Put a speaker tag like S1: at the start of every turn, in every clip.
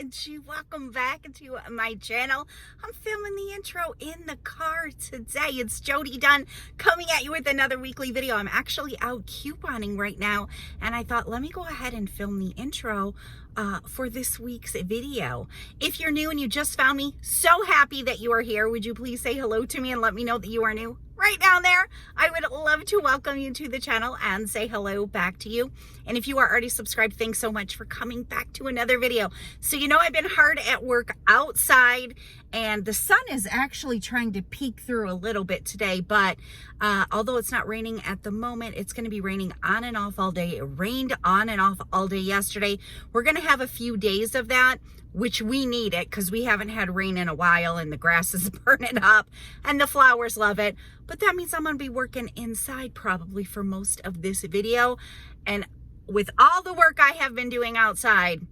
S1: and welcome back to my channel. I'm filming the intro in the car today. It's Jody Dunn coming at you with another weekly video. I'm actually out couponing right now, and I thought, let me go ahead and film the intro for this week's video. If you're new and you just found me, so happy that you are here. Would you please say hello to me and let me know that you are new? Right down there. I would love to welcome you to the channel and say hello back to you. And if you are already subscribed, thanks so much for coming back to another video. So you know I've been hard at work outside, and the sun is actually trying to peek through a little bit today, but although it's not raining at the moment, it's going to be raining on and off all day. It rained on and off all day yesterday. We're going to have a few days of that, which we need it because we haven't had rain in a while and the grass is burning up and the flowers love it. But that means I'm going to be working inside probably for most of this video. And with all the work I have been doing outside,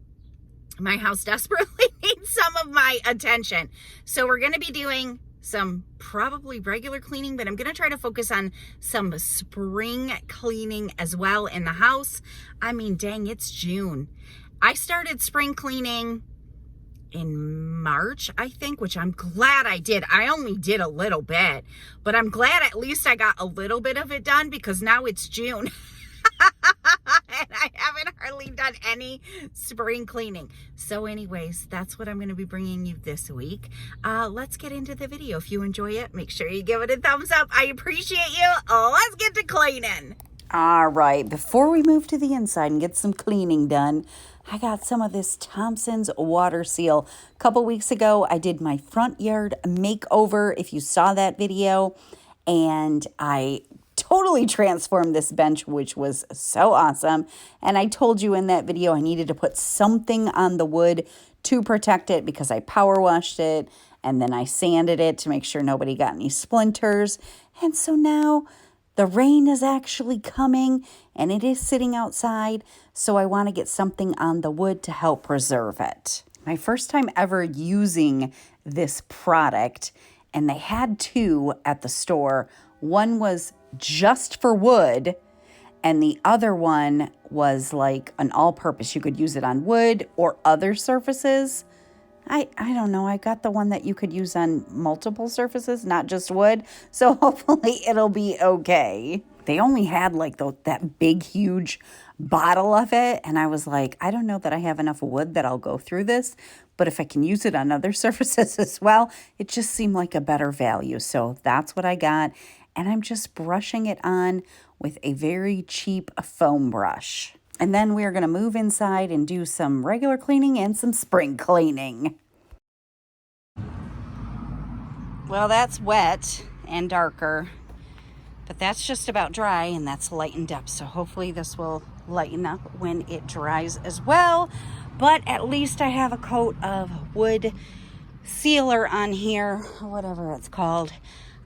S1: my house desperately needs some of my attention. So we're going to be doing some probably regular cleaning, but I'm going to try to focus on some spring cleaning as well in the house. I mean, dang, it's June. I started spring cleaning in March, I think, which I'm glad I did. I only did a little bit, but I'm glad at least I got a little bit of it done because now it's June. And I haven't hardly done any spring cleaning. So anyways, that's what I'm going to be bringing you this week. Let's get into the video. If you enjoy it, make sure you give it a thumbs up. I appreciate you. Let's get to cleaning. All right, before we move to the inside and get some cleaning done, I got some of this Thompson's water seal. A couple weeks ago, I did my front yard makeover, if you saw that video, and I totally transformed this bench, which was so awesome. And I told you in that video I needed to put something on the wood to protect it because I power washed it and then I sanded it to make sure nobody got any splinters. And so now the rain is actually coming and it is sitting outside, so I want to get something on the wood to help preserve it. My first time ever using this product, and they had two at the store. One was just for wood, and the other one was like an all-purpose. You could use it on wood or other surfaces. I don't know. I got the one that you could use on multiple surfaces, not just wood. So hopefully it'll be okay. They only had like that big, huge bottle of it. And I was like, I don't know that I have enough wood that I'll go through this. But if I can use it on other surfaces as well, it just seemed like a better value. So that's what I got. And I'm just brushing it on with a very cheap foam brush. And then we are going to move inside and do some regular cleaning and some spring cleaning. Well, that's wet and darker, but that's just about dry and that's lightened up. So hopefully this will lighten up when it dries as well. But at least I have a coat of wood sealer on here, or whatever it's called,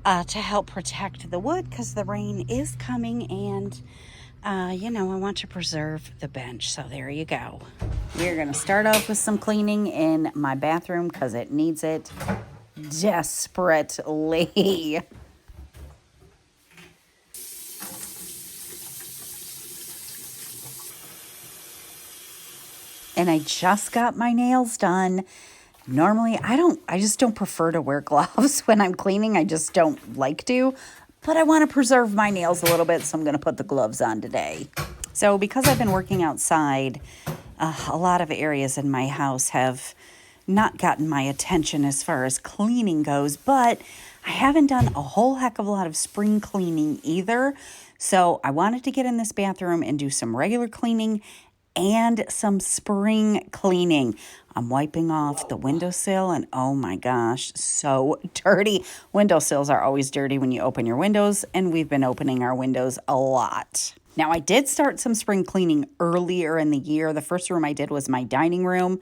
S1: to help protect the wood because the rain is coming and I want to preserve the bench. So there you go. We're going to start off with some cleaning in my bathroom because it needs it desperately. And I just got my nails done. Normally, I just don't prefer to wear gloves when I'm cleaning. I just don't like to. But I want to preserve my nails a little bit, so I'm going to put the gloves on today. So because I've been working outside, a lot of areas in my house have not gotten my attention as far as cleaning goes, but I haven't done a whole heck of a lot of spring cleaning either. So I wanted to get in this bathroom and do some regular cleaning and some spring cleaning. I'm wiping off the windowsill and oh my gosh, so dirty. Windowsills are always dirty when you open your windows, and we've been opening our windows a lot. Now, I did start some spring cleaning earlier in the year. The first room I did was my dining room.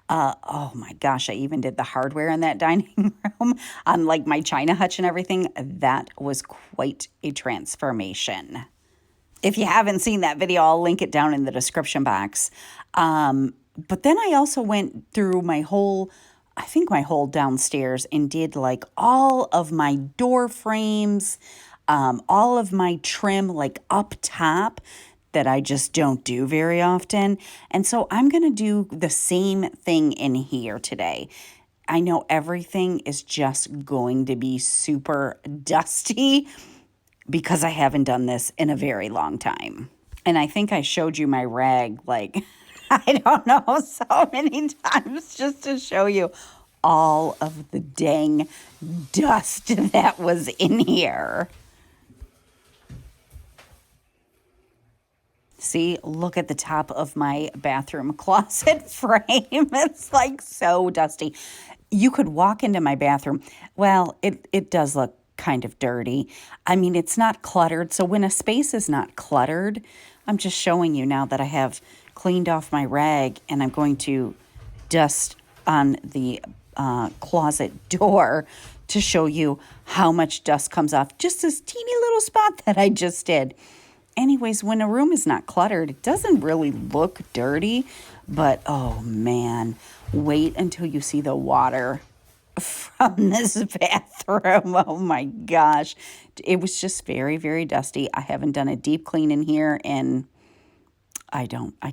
S1: Oh my gosh, I even did the hardware in that dining room on like my china hutch and everything. That was quite a transformation. If you haven't seen that video, I'll link it down in the description box. But then I also went through my whole downstairs and did like all of my door frames, all of my trim like up top that I just don't do very often. And so I'm going to do the same thing in here today. I know everything is just going to be super dusty because I haven't done this in a very long time. And I think I showed you my rag, like, I don't know, so many times just to show you all of the dang dust that was in here. See, look at the top of my bathroom closet frame. It's like so dusty. You could walk into my bathroom. Well, it does look kind of dirty. I mean, it's not cluttered. So when a space is not cluttered, I'm just showing you now that I have cleaned off my rag and I'm going to dust on the closet door to show you how much dust comes off just this teeny little spot that I just did. Anyways, when a room is not cluttered, it doesn't really look dirty, but oh man, wait until you see the water from this bathroom. Oh my gosh. It was just very, very dusty. I haven't done a deep clean in here and I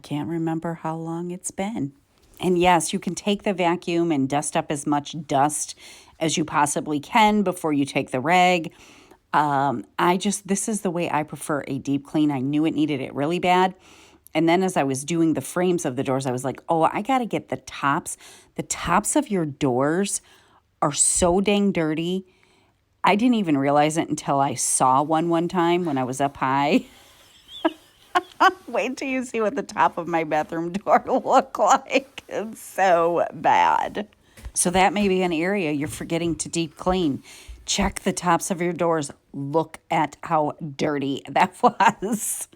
S1: can't remember how long it's been. And yes, you can take the vacuum and dust up as much dust as you possibly can before you take the rag. This is the way I prefer a deep clean. I knew it needed it really bad. And then as I was doing the frames of the doors, I was like, oh, I got to get the tops. The tops of your doors are so dang dirty. I didn't even realize it until I saw one time when I was up high. Wait till you see what the top of my bathroom door look like. It's so bad. So that may be an area you're forgetting to deep clean. Check the tops of your doors. Look at how dirty that was.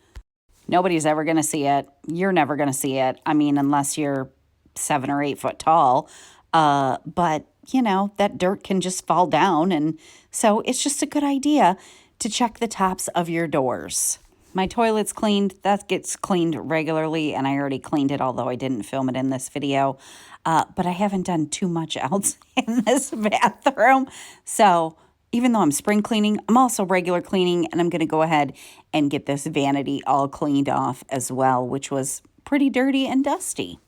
S1: Nobody's ever going to see it. You're never going to see it. I mean, unless you're 7 or 8 foot tall. But, you know, that dirt can just fall down. And so it's just a good idea to check the tops of your doors. My toilet's cleaned. That gets cleaned regularly. And I already cleaned it, although I didn't film it in this video. But I haven't done too much else in this bathroom. So even though I'm spring cleaning, I'm also regular cleaning. And I'm going to go ahead and get this vanity all cleaned off as well, which was pretty dirty and dusty.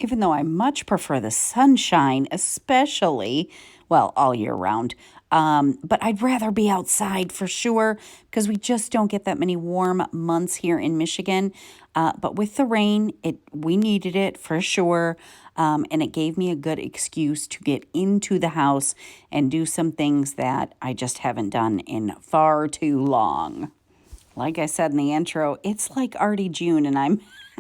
S1: Even though I much prefer the sunshine, especially, well, all year round. But I'd rather be outside for sure because we just don't get that many warm months here in Michigan. But with the rain, we needed it for sure. And it gave me a good excuse to get into the house and do some things that I just haven't done in far too long. Like I said in the intro, it's like already June and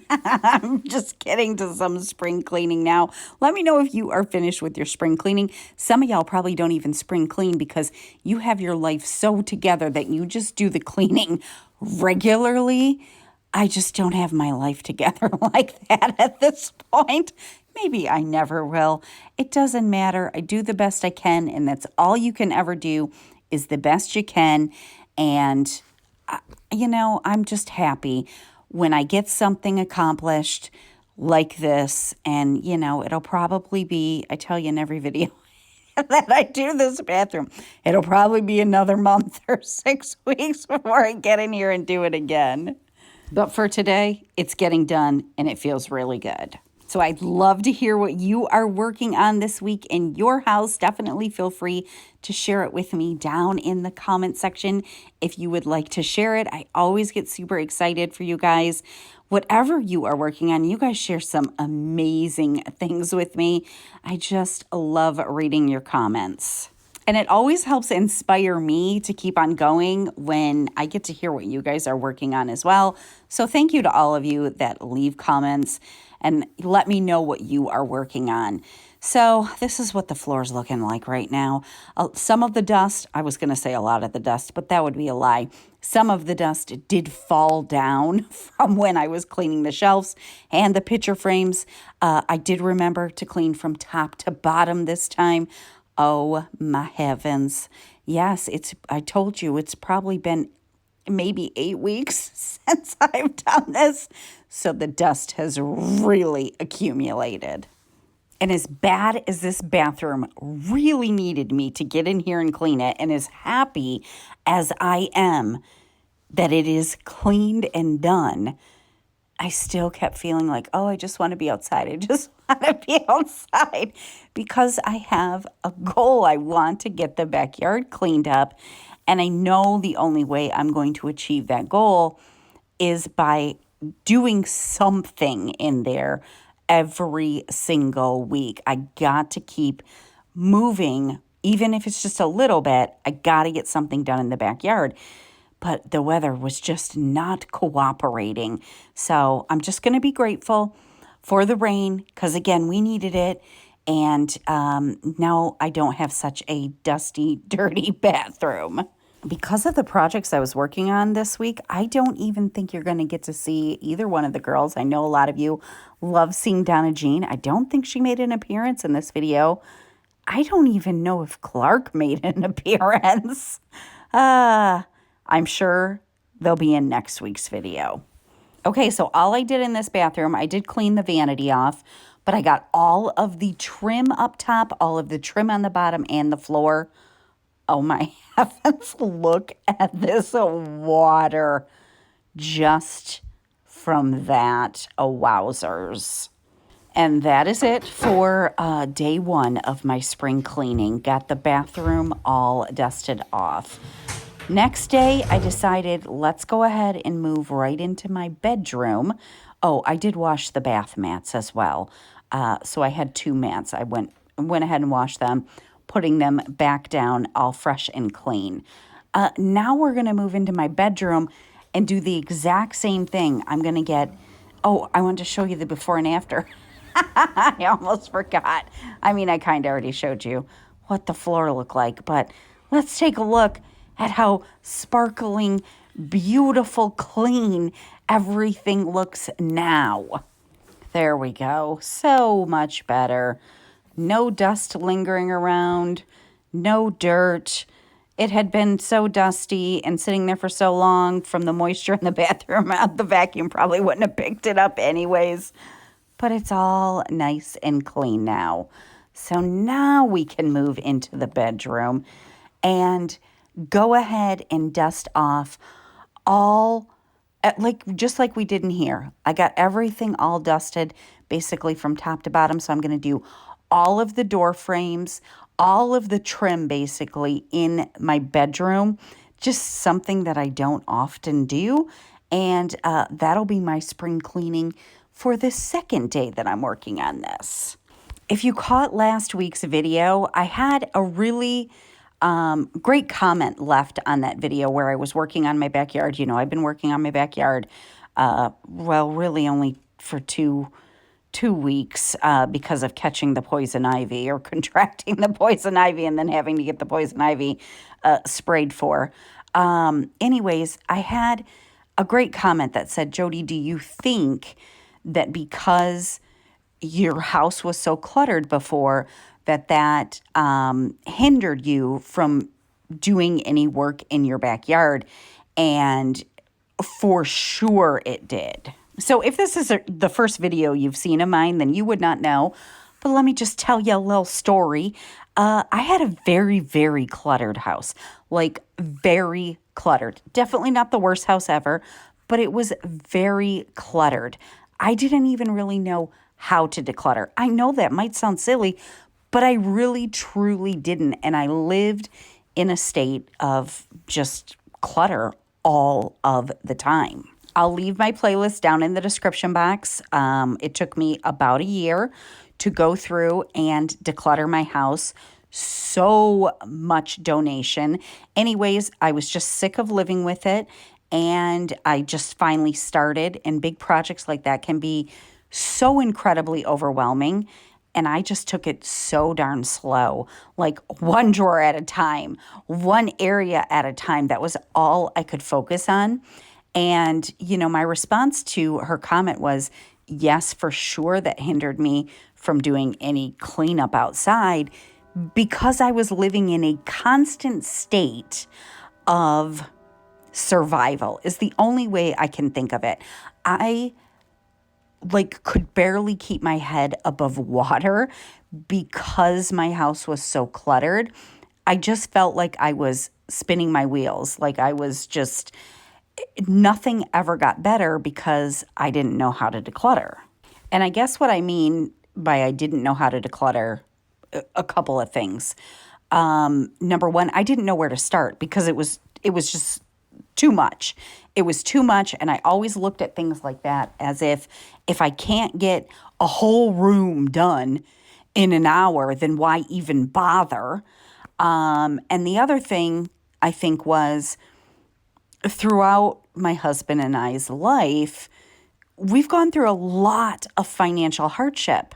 S1: I'm just getting to some spring cleaning now. Let me know if you are finished with your spring cleaning. Some of y'all probably don't even spring clean because you have your life so together that you just do the cleaning regularly. I just don't have my life together like that at this point. Maybe I never will. It doesn't matter. I do the best I can, and that's all you can ever do is the best you can. And, I'm just happy when I get something accomplished like this. And, it'll probably be, I tell you in every video that I do this bathroom, it'll probably be another month or 6 weeks before I get in here and do it again. But for today, it's getting done and it feels really good. So I'd love to hear what you are working on this week in your house. Definitely feel free to share it with me down in the comment section if you would like to share it. I always get super excited for you guys. Whatever you are working on, you guys share some amazing things with me. I just love reading your comments. And it always helps inspire me to keep on going when I get to hear what you guys are working on as well. So thank you to all of you that leave comments and let me know what you are working on. So this is what the floor is looking like right now. Some of the dust, I was going to say a lot of the dust, but that would be a lie. Some of the dust did fall down from when I was cleaning the shelves and the picture frames. I did remember to clean from top to bottom this time. Oh my heavens. Yes, I told you it's probably been maybe 8 weeks since I've done this. So the dust has really accumulated. And as bad as this bathroom really needed me to get in here and clean it, and as happy as I am that it is cleaned and done,
S2: I still kept feeling like, oh, I just want to be outside. I just want to be outside because I have a goal. I want to get the backyard cleaned up. And I know the only way I'm going to achieve that goal is by doing something in there every single week. I got to keep moving, even if it's just a little bit. I got to get something done in the backyard. But the weather was just not cooperating. So I'm just going to be grateful for the rain because, again, we needed it. And now I don't have such a dusty, dirty bathroom. Because of the projects I was working on this week, I don't even think you're going to get to see either one of the girls. I know a lot of you love seeing Donna Jean. I don't think she made an appearance in this video. I don't even know if Clark made an appearance. I'm sure they'll be in next week's video. Okay, so all I did in this bathroom, I did clean the vanity off, but I got all of the trim up top, all of the trim on the bottom and the floor. Oh my heavens, look at this water just from that. Oh, wowzers. And that is it for day one of my spring cleaning. Got the bathroom all dusted off. Next day, I decided let's go ahead and move right into my bedroom. Oh, I did wash the bath mats as well. So I had 2 mats. I went ahead and washed them, putting them back down all fresh and clean. Now we're going to move into my bedroom and do the exact same thing. I'm going to get, oh, I wanted to show you the before and after. I almost forgot. I mean, I kind of already showed you what the floor looked like, but let's take a look at how sparkling, beautiful, clean everything looks now. There we go. So much better. No dust lingering around, no dirt. It had been so dusty and sitting there for so long from the moisture in the bathroom. The vacuum probably wouldn't have picked it up anyways. But it's all nice and clean now. So now we can move into the bedroom and go ahead and dust off all, just like we did in here. I got everything all dusted basically from top to bottom. So I'm going to do all of the door frames, all of the trim basically in my bedroom. Just something that I don't often do. And that'll be my spring cleaning for the second day that I'm working on this. If you caught last week's video, I had a really great comment left on that video where I was working on my backyard. You know, I've been working on my backyard, really only for two weeks because of catching the poison ivy or contracting the poison ivy and then having to get the poison ivy sprayed for. Anyways, I had a great comment that said, Jody, do you think that because your house was so cluttered before that hindered you from doing any work in your backyard? And for sure it did. So if this is the first video you've seen of mine, then you would not know. But let me just tell you a little story. I had a very, very cluttered house. Like, very cluttered. Definitely not the worst house ever, but it was very cluttered. I didn't even really know how to declutter. I know that might sound silly, but I really, truly didn't. And I lived in a state of just clutter all of the time. I'll leave my playlist down in the description box. It took me about a year to go through and declutter my house. So much donation. Anyways, I was just sick of living with it. And I just finally started. And big projects like that can be so incredibly overwhelming. And I just took it so darn slow, like one drawer at a time, one area at a time. That was all I could focus on. And, you know, my response to her comment was, yes, for sure, that hindered me from doing any cleanup outside because I was living in a constant state of survival is the only way I can think of it. I could barely keep my head above water because my house was so cluttered. I just felt like I was spinning my wheels. Like I was just, nothing ever got better because I didn't know how to declutter. And I guess what I mean by I didn't know how to declutter, a couple of things. Number one, I didn't know where to start because it was just too much. It was too much, and I always looked at things like that as if I can't get a whole room done in an hour, then why even bother? And the other thing I think was throughout my husband and I's life, we've gone through a lot of financial hardship.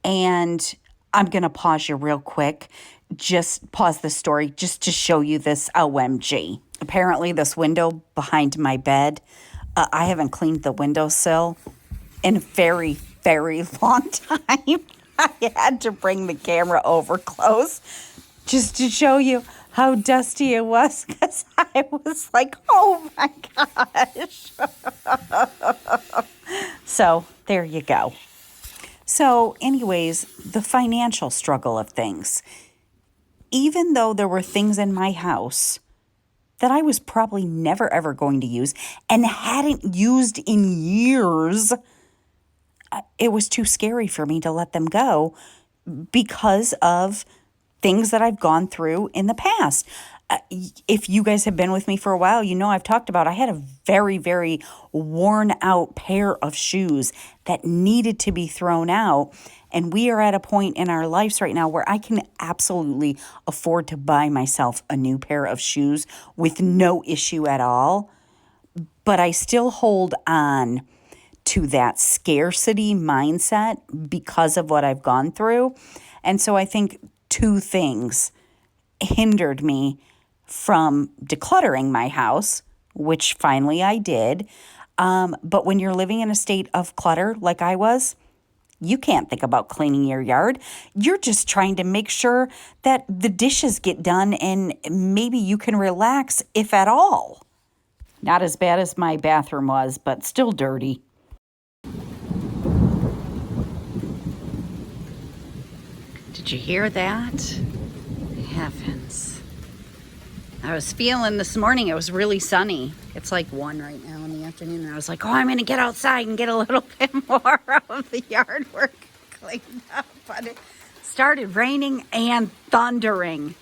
S2: And I'm going to pause you real quick. Just pause the story just to show you this OMG. Apparently, this window behind my bed, I haven't cleaned the windowsill in a very, very long time. I had to bring the camera over close just to show you how dusty it was because I was like, oh my gosh. So there you go. So anyways, the financial struggle of things. Even though there were things in my house that I was probably never ever going to use and hadn't used in years, it was too scary for me to let them go because of things that I've gone through in the past. If you guys have been with me for a while, you know I've talked about I had a very, very worn out pair of shoes that needed to be thrown out. And we are at a point in our lives right now where I can absolutely afford to buy myself a new pair of shoes with no issue at all. But I still hold on to that scarcity mindset because of what I've gone through. And so I think two things hindered me from decluttering my house, which finally I did. But when you're living in a state of clutter like I was, you can't think about cleaning your yard. You're just trying to make sure that the dishes get done and maybe you can relax, if at all. Not as bad as my bathroom was, but still dirty. Did you hear that? Heavens. I was feeling this morning, it was really sunny. It's like 1 right now in the afternoon. And I was like, oh, I'm going to get outside and get a little bit more of the yard work cleaned up. But it started raining and thundering.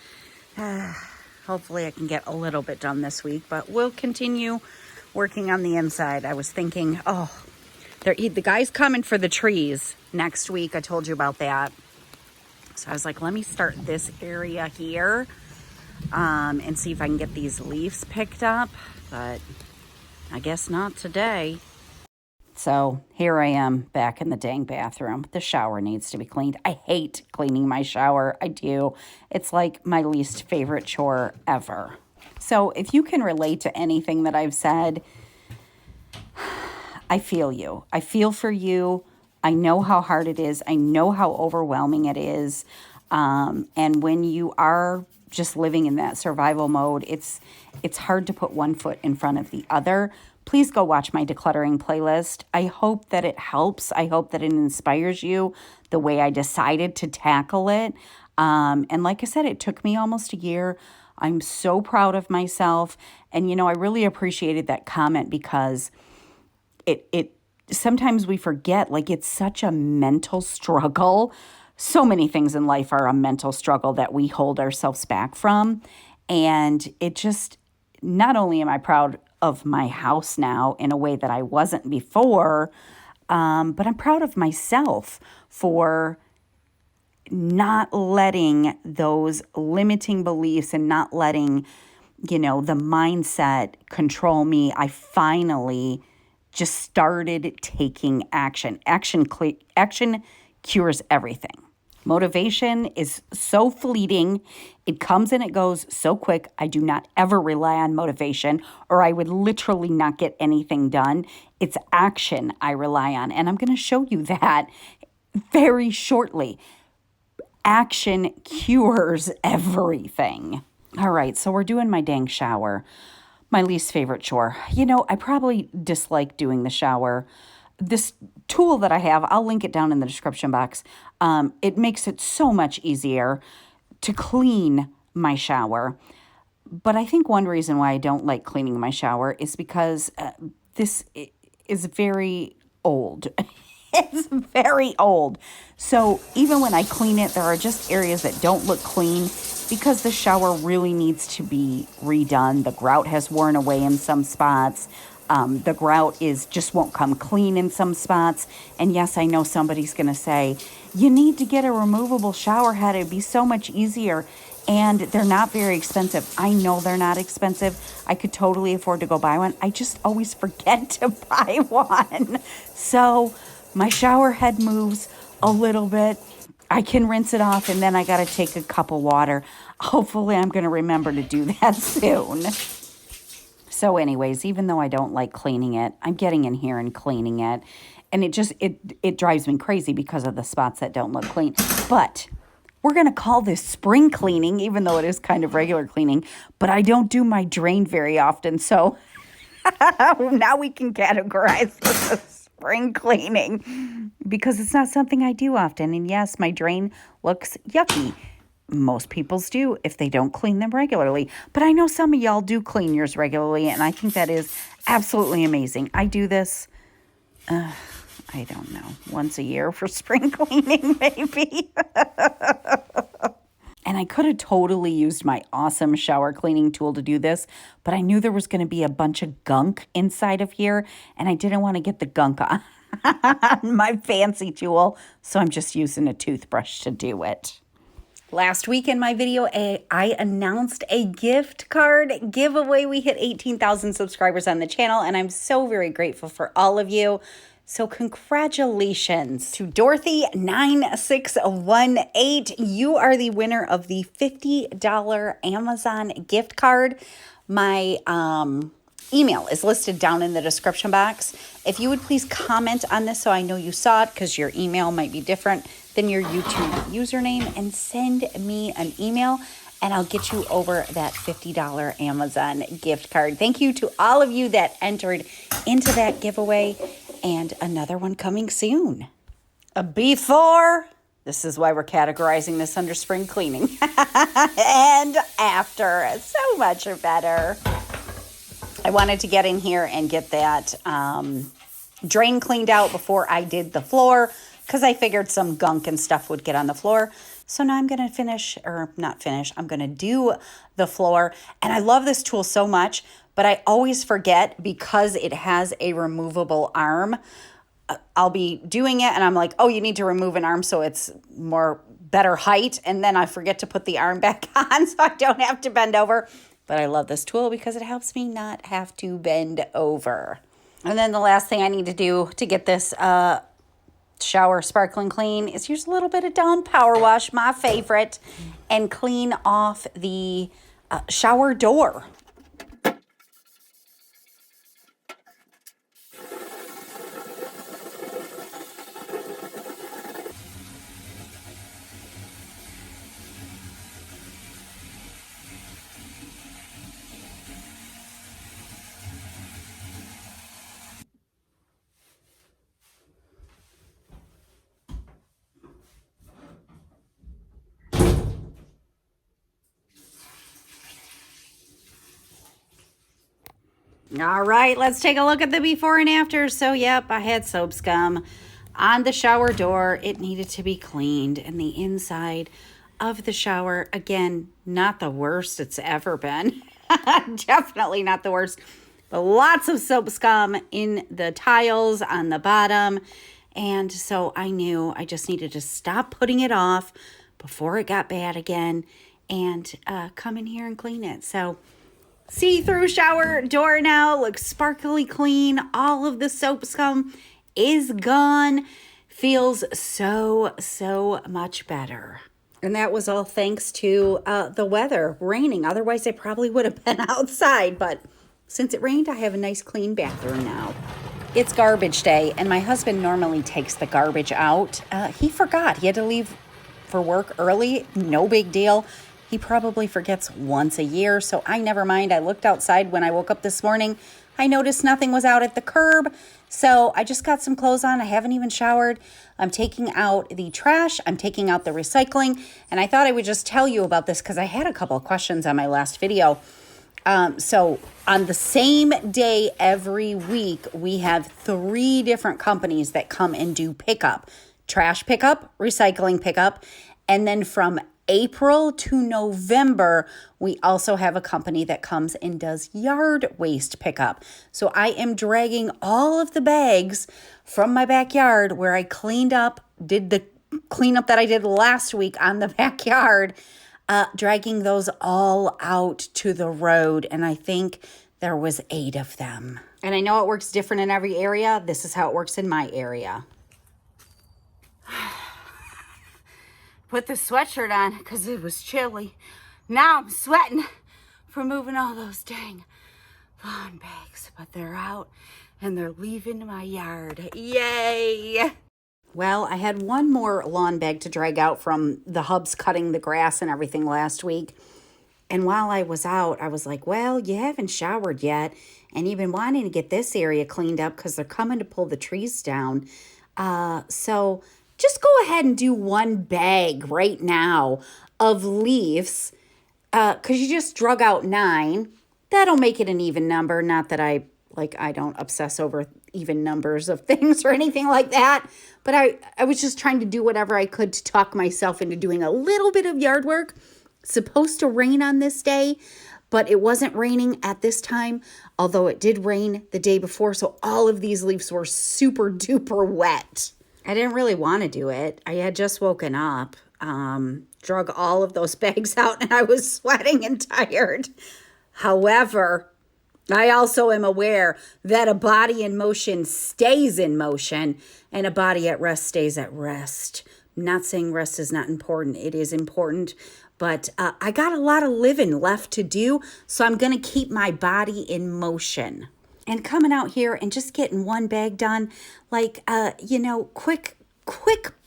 S2: Hopefully I can get a little bit done this week, but we'll continue working on the inside. I was thinking, the guy's coming for the trees next week. I told you about that. So I was like, let me start this area here and see if I can get these leaves picked up. But I guess not today. So here I am back in the dang bathroom. The shower needs to be cleaned. I hate cleaning my shower. I do. It's like my least favorite chore ever. So if you can relate to anything that I've said, I feel you. I feel for you. I know how hard it is. I know how overwhelming it is. And when you are just living in that survival mode, it's hard to put one foot in front of the other. Please go watch my decluttering playlist. I hope that it helps. I hope that it inspires you the way I decided to tackle it. And like I said, it took me almost a year. I'm so proud of myself. And, I really appreciated that comment because it sometimes we forget, like, it's such a mental struggle. So many things in life are a mental struggle that we hold ourselves back from. And it just, not only am I proud of my house now in a way that I wasn't before, but I'm proud of myself for not letting those limiting beliefs and not letting, the mindset control me. I finally just started taking action. Action cures everything. Motivation is so fleeting. It comes and it goes so quick. I do not ever rely on motivation or I would literally not get anything done. It's action I rely on. And I'm going to show you that very shortly. Action cures everything. All right, so we're doing my dang shower. My least favorite chore. I probably dislike doing the shower. This tool that I have, I'll link it down in the description box. It makes it so much easier to clean my shower. But I think one reason why I don't like cleaning my shower is because this is very old. It's very old. So even when I clean it, there are just areas that don't look clean because the shower really needs to be redone. The grout has worn away in some spots. The grout just won't come clean in some spots. And yes, I know somebody's going to say, you need to get a removable shower head. It'd be so much easier. And they're not very expensive. I know they're not expensive. I could totally afford to go buy one. I just always forget to buy one. So my shower head moves a little bit. I can rinse it off, and then I got to take a cup of water. Hopefully, I'm going to remember to do that soon. So anyways, even though I don't like cleaning it, I'm getting in here and cleaning it. And it drives me crazy because of the spots that don't look clean. But we're going to call this spring cleaning, even though it is kind of regular cleaning. But I don't do my drain very often. So now we can categorize this as spring cleaning because it's not something I do often. And yes, my drain looks yucky. Most people's do if they don't clean them regularly. But I know some of y'all do clean yours regularly, and I think that is absolutely amazing. I do this, I don't know, once a year for spring cleaning, maybe. And I could have totally used my awesome shower cleaning tool to do this, but I knew there was going to be a bunch of gunk inside of here, and I didn't want to get the gunk on my fancy tool, so I'm just using a toothbrush to do it. Last week in my video, I announced a gift card giveaway. We hit 18,000 subscribers on the channel, and I'm so very grateful for all of you. So congratulations to Dorothy9618. You are the winner of the $50 Amazon gift card. My email is listed down in the description box. If you would please comment on this so I know you saw it, because your email might be different than your YouTube username, and send me an email and I'll get you over that $50 Amazon gift card. Thank you to all of you that entered into that giveaway, and another one coming soon. Before, this is why we're categorizing this under spring cleaning, and after, so much better. I wanted to get in here and get that drain cleaned out before I did the floor, because I figured some gunk and stuff would get on the floor. So now I'm going to I'm going to do the floor. And I love this tool so much, but I always forget because it has a removable arm. I'll be doing it and I'm like, oh, you need to remove an arm so it's better height. And then I forget to put the arm back on so I don't have to bend over. But I love this tool because it helps me not have to bend over. And then the last thing I need to do to get this shower sparkling clean is use a little bit of Dawn Power Wash, my favorite, and clean off the shower door. All right, let's take a look at the before and after. So, yep, I had soap scum on the shower door. It needed to be cleaned. And the inside of the shower, again, not the worst it's ever been. Definitely not the worst. But lots of soap scum in the tiles on the bottom. And so I knew I just needed to stop putting it off before it got bad again and come in here and clean it. So see-through shower door now, looks sparkly clean. All of the soap scum is gone. Feels so much better. And that was all thanks to the weather raining. Otherwise, I probably would have been outside. But since it rained, I have a nice clean bathroom now. It's garbage day, and my husband normally takes the garbage out. He forgot. He had to leave for work early. No big deal. He probably forgets once a year, so I never mind. I looked outside when I woke up this morning. I noticed nothing was out at the curb, so I just got some clothes on. I haven't even showered. I'm taking out the trash. I'm taking out the recycling, and I thought I would just tell you about this because I had a couple of questions on my last video. So on the same day every week, we have 3 different companies that come and do pickup. Trash pickup, recycling pickup, and then from April to November, we also have a company that comes and does yard waste pickup. So I am dragging all of the bags from my backyard where I cleaned up, did the cleanup that I did last week on the backyard, dragging those all out to the road. And I think there was 8 of them. And I know it works different in every area. This is how it works in my area.
S1: Put the sweatshirt on because it was chilly. Now I'm sweating for moving all those dang lawn bags. But they're out and they're leaving my yard. Yay!
S2: Well, I had one more lawn bag to drag out from the hubs cutting the grass and everything last week. And while I was out, I was like, well, you haven't showered yet. And you've been wanting to get this area cleaned up because they're coming to pull the trees down. So just go ahead and do one bag right now of leaves because you just drug out 9. That'll make it an even number. Not that I don't obsess over even numbers of things or anything like that. But I was just trying to do whatever I could to talk myself into doing a little bit of yard work. Supposed to rain on this day, but it wasn't raining at this time, although it did rain the day before. So all of these leaves were super duper wet. I didn't really want to do it. I had just woken up, drug all of those bags out, and I was sweating and tired. However, I also am aware that a body in motion stays in motion and a body at rest stays at rest. I'm not saying rest is not important. It is important, but I got a lot of living left to do, so I'm going to keep my body in motion. And coming out here and just getting one bag done, quick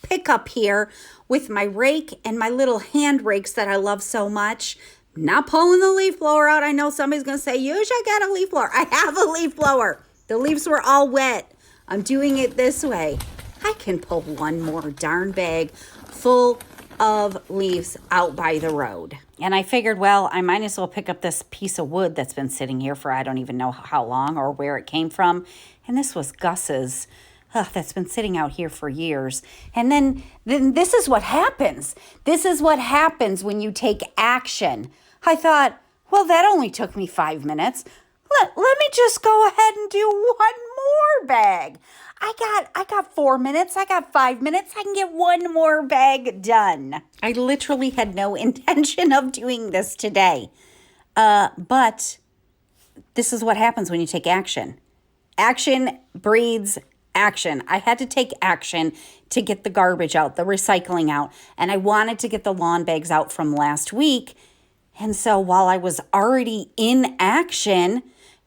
S2: pickup here with my rake and my little hand rakes that I love so much. Not pulling the leaf blower out. I know somebody's going to say, you should get a leaf blower. I have a leaf blower. The leaves were all wet. I'm doing it this way. I can pull one more darn bag full of leaves out by the road. And I figured, well, I might as well pick up this piece of wood that's been sitting here for I don't even know how long or where it came from. And this was Gus's. That's been sitting out here for years. And then this is what happens. This is what happens when you take action. I thought, well, that only took me 5 minutes. Let me just go ahead and do one more bag. I got 4 minutes. I got 5 minutes. I can get one more bag done. I literally had no intention of doing this today. But this is what happens when you take action. Action breeds action. I had to take action to get the garbage out, the recycling out, and I wanted to get the lawn bags out from last week. And so while I was already in action,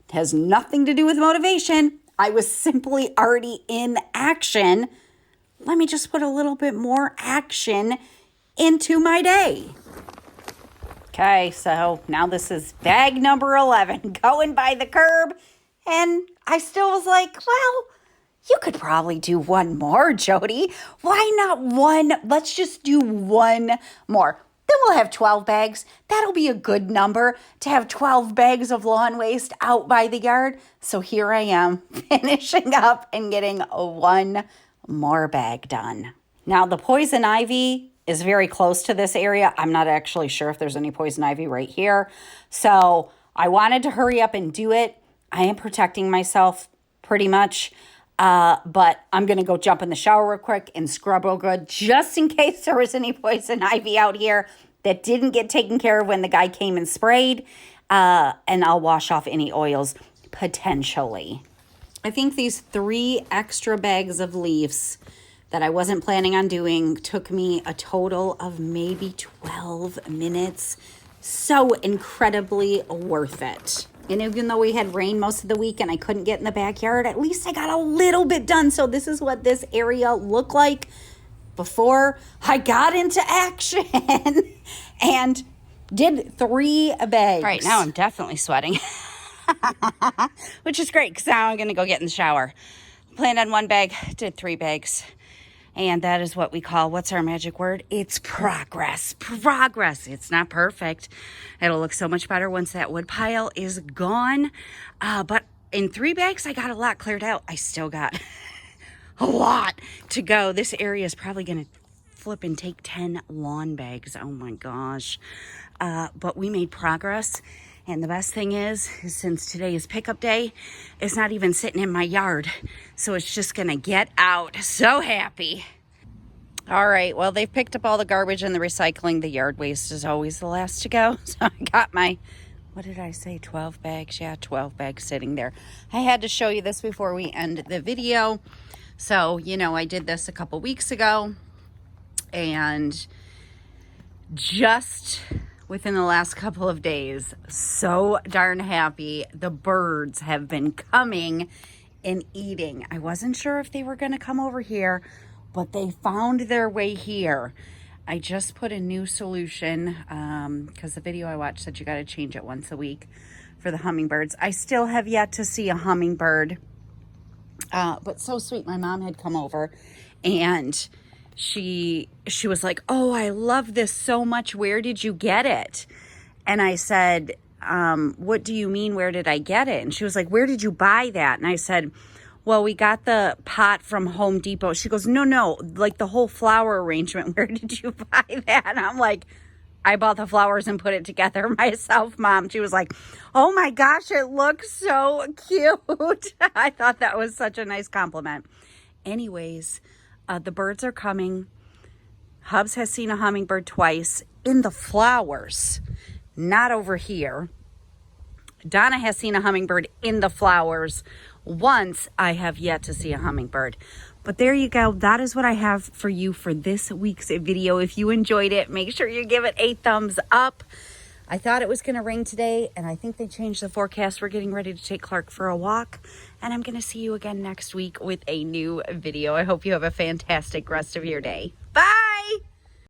S2: it has nothing to do with motivation. I was simply already in action. Let me just put a little bit more action into my day. Okay, so now this is bag number 11, going by the curb. And I still was like, well, you could probably do one more, Jody. Why not one? Let's just do one more. Then we'll have 12 bags. That'll be a good number to have 12 bags of lawn waste out by the yard. So here I am finishing up and getting one more bag done. Now the poison ivy is very close to this area. I'm not actually sure if there's any poison ivy right here. So I wanted to hurry up and do it. I am protecting myself pretty much. But I'm going to go jump in the shower real quick and scrub real good just in case there was any poison ivy out here that didn't get taken care of when the guy came and sprayed. And I'll wash off any oils potentially. I think these 3 extra bags of leaves that I wasn't planning on doing took me a total of maybe 12 minutes. So incredibly worth it. And even though we had rain most of the week and I couldn't get in the backyard, at least I got a little bit done. So this is what this area looked like before I got into action and did 3 bags. Right now I'm definitely sweating, which is great because now I'm going to go get in the shower. Planned on 1 bag, did 3 bags. And that is what we call, what's our magic word? It's progress. Progress. It's not perfect. It'll look so much better once that wood pile is gone. But in 3 bags, I got a lot cleared out. I still got a lot to go. This area is probably going to flip and take 10 lawn bags. Oh my gosh. But we made progress. And the best thing is since today is pickup day, it's not even sitting in my yard. So it's just going to get out. So happy. All right. Well, they've picked up all the garbage and the recycling. The yard waste is always the last to go. So I got my, what did I say? 12 bags. Yeah, 12 bags sitting there. I had to show you this before we end the video. So, you know, I did this a couple weeks ago. And just within the last couple of days, so darn happy. The birds have been coming and eating. I wasn't sure if they were going to come over here, but they found their way here. I just put a new solution because the video I watched said you got to change it once a week for the hummingbirds. I still have yet to see a hummingbird, but so sweet. My mom had come over and she was like, oh, I love this so much. Where did you get it? And I said, what do you mean? Where did I get it? And she was like, where did you buy that? And I said, well, we got the pot from Home Depot. She goes, no, like the whole flower arrangement. Where did you buy that? And I'm like, I bought the flowers and put it together myself, Mom. She was like, oh my gosh, it looks so cute. I thought that was such a nice compliment. Anyways, the birds are coming. Hubs has seen a hummingbird twice in the flowers, not over here. Donna has seen a hummingbird in the flowers once. I have yet to see a hummingbird. But there you go. That is what I have for you for this week's video. If you enjoyed it, make sure you give it a thumbs up. I thought it was going to rain today, and I think they changed the forecast. We're getting ready to take Clark for a walk, and I'm going to see you again next week with a new video. I hope you have a fantastic rest of your day. Bye!